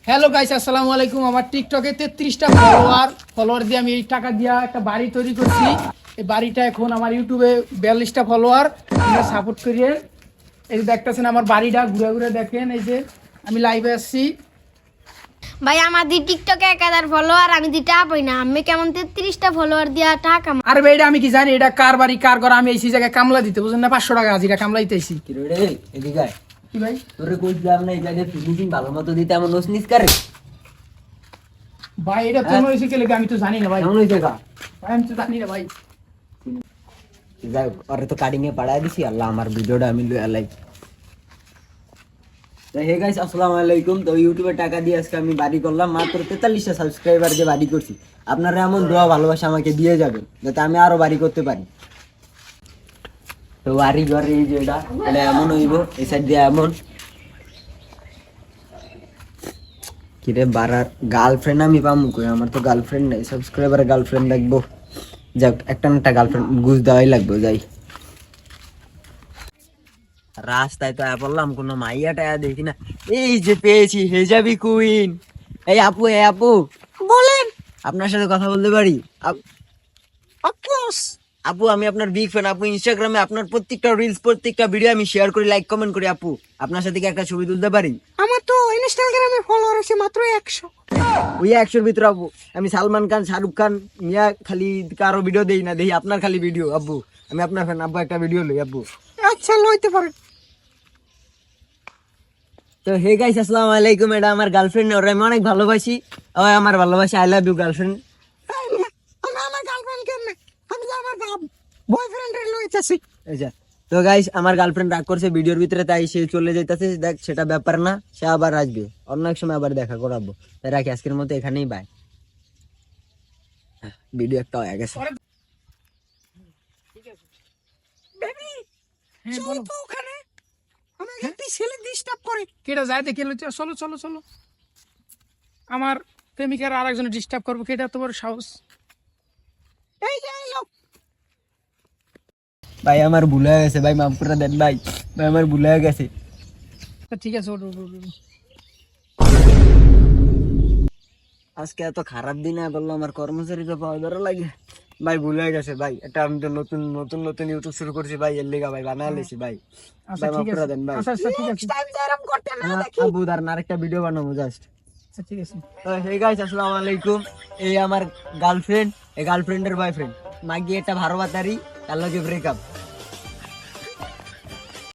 Hello guys, আসসালামু আলাইকুম। আমার টিকটকে 33টা ফলোয়ার দিয়ে আমি এই টাকা দিয়া একটা বাড়ি তৈরি করছি। এই বাড়িটা এখন আমার ইউটিউবে 42টা ফলোয়ার। আপনারা সাপোর্ট করিয়েন। এই যে দেখতেছেন আমার বাড়িটা, ঘুরে ঘুরে দেখেন। এই যে আমি লাইভে আসছি। ভাই আমাদের টিকটকে 1000 ফলোয়ার আমি দিতে পাই না। আমি কেমন 33টা ফলোয়ার দিয়া টাকা আরে ভাই, এটা আমি কি জানি এটা কার বাড়ি কার ঘর? আমি এই জায়গায় কামলা দিতে, বুঝলেন না? 500 টাকা হাজিরা কামলা দিতেছি। কি রে এদিকে আয়। কি ভাই? তোরে কইছিলাম না এই জায়গায় ফিনিশিং ভালো মতো দিতে, আমার নোস নিস করে ভাই এটা কেমন হয়েছে কে লেগে আমি তো জানি না ভাই। কেমন হয়েছে কা? ভাই আমি তো জানি না ভাই। যাই হোক, ওরে তো কাটিং এ পাঠাই দিছি। আল্লাহ আমার ভিডিওটা আমি লই আলাই। তো হে গাইস, আসসালামু আলাইকুম। তো ইউটিউবে টাকা দিয়ে আজকে আমি বাড়ি করলাম। মাত্র 43টা সাবস্ক্রাইবার যে বাড়ি করছি। আপনারা এমন দোয়া ভালোবাসা আমাকে দিয়ে যাবেন যাতে আমি আরো বাড়ি করতে পারি। তো বাড়ি ঘরে এই যে এটা এমন হইব, এই সাইড দিয়ে এমন। কিরে বারার গার্লফ্রেন্ড আমি পামু কই? আমার তো গার্লফ্রেন্ড নাই। সাবস্ক্রাইবারের গার্লফ্রেন্ড দেখবো। যাক, একটা না একটা গার্লফ্রেন্ড গুজ দেওয়াই লাগবে। যাই রাস্তায় তো পড়লাম, কোনো মাইয়া টায়া দেখি না। এই যে পেয়েছি, হেজাবি কুইন। এই আপু, এই আপু বলেন, আপনার সাথে কথা বলতে পারি? আপু আমি আপনার বিগ ফ্যান। আপু ইনস্টাগ্রামে আপনার প্রত্যেকটা রিলস, প্রত্যেকটা ভিডিও আমি শেয়ার করি, লাইক কমেন্ট করি। আপু আপনার সাথে কি একটা ছবি তুলতে পারি? আমার তো ইনস্টাগ্রামে ফলোয়ার আছে মাত্র 100। ওই 100-র ভিতরে আপু আমি সালমান খান, শাহরুখ খান মিয়া খালি কারো ভিডিও দেই না, দেখি আপনার খালি ভিডিও। আপু আমি আপনার ফ্যান। আপু একটা ভিডিও লই আপু। আচ্ছা, লইতে পারেন। তো হে গাইস, আসসালামু আলাইকুম। এটা আমার গার্লফ্রেন্ড, ওর আমি অনেক ভালোবাসি। ও আমার ভালোবাসি। I love you girlfriend. আমি আমার গার্লফ্রেন্ড কেন? আমি তো আমার বয়ফ্রেন্ডের লইতেছি। আচ্ছা, তো গাইস আমার গার্লফ্রেন্ড রাগ করছে ভিডিওর ভিতরে, তাই সে চলে যাইতেছে। দেখ সেটা ব্যাপার না, সে আবার আসবে অন্য এক সময়, আবার দেখা করাবো। তাই রাখি আজকের মতো এখানেই, বাই। ভিডিও একটা হয়ে গেছে। বেবি, চলো তো ওখানে। আমাকে একটা ছেলে ডিস্টার্ব করে। কেডা যায় দেখে লইতে? চলো চলো চলো। আমার প্রেমিকার আরেকজন ডিস্টার্ব করবো, কেডা তো বড় সাহস? এই যে এই লোক। ভাই আমার ভুল হয়ে গেছে ভাই, মাফ করে দেন ভাই। ভাই আমার ভুল হয়ে গেছে। ঠিক আছে, ওঠ ওঠ ওঠ। আজকে এত খারাপ দিনে বললো আমার কর্মচারীকে পাওয়া ধরা লাগে। ভাই ভুল হয়ে গেছে ভাই। এটা আমি তো নতুন নতুন নতুন ইউটিউব শুরু করছি ভাই, এর লিগা ভাই বানায় লেছি ভাই। আচ্ছা ভাই মাফ ঠিক করে আছে। দেন ভাই। আচ্ছা আচ্ছা ঠিক আছে। টাইম জারাম করতে না দেখি। আবু দার আরেকটা ভিডিও বানাবো জাস্ট। আচ্ছা ঠিক আছে। তো হে গাইস, আসসালামু আলাইকুম। এই আমার গার্লফ্রেন্ড, এই গার্লফ্রেন্ডের বয়ফ্রেন্ড মাগি, এটা ভারবাতারি, তার লগে ব্রেকআপ।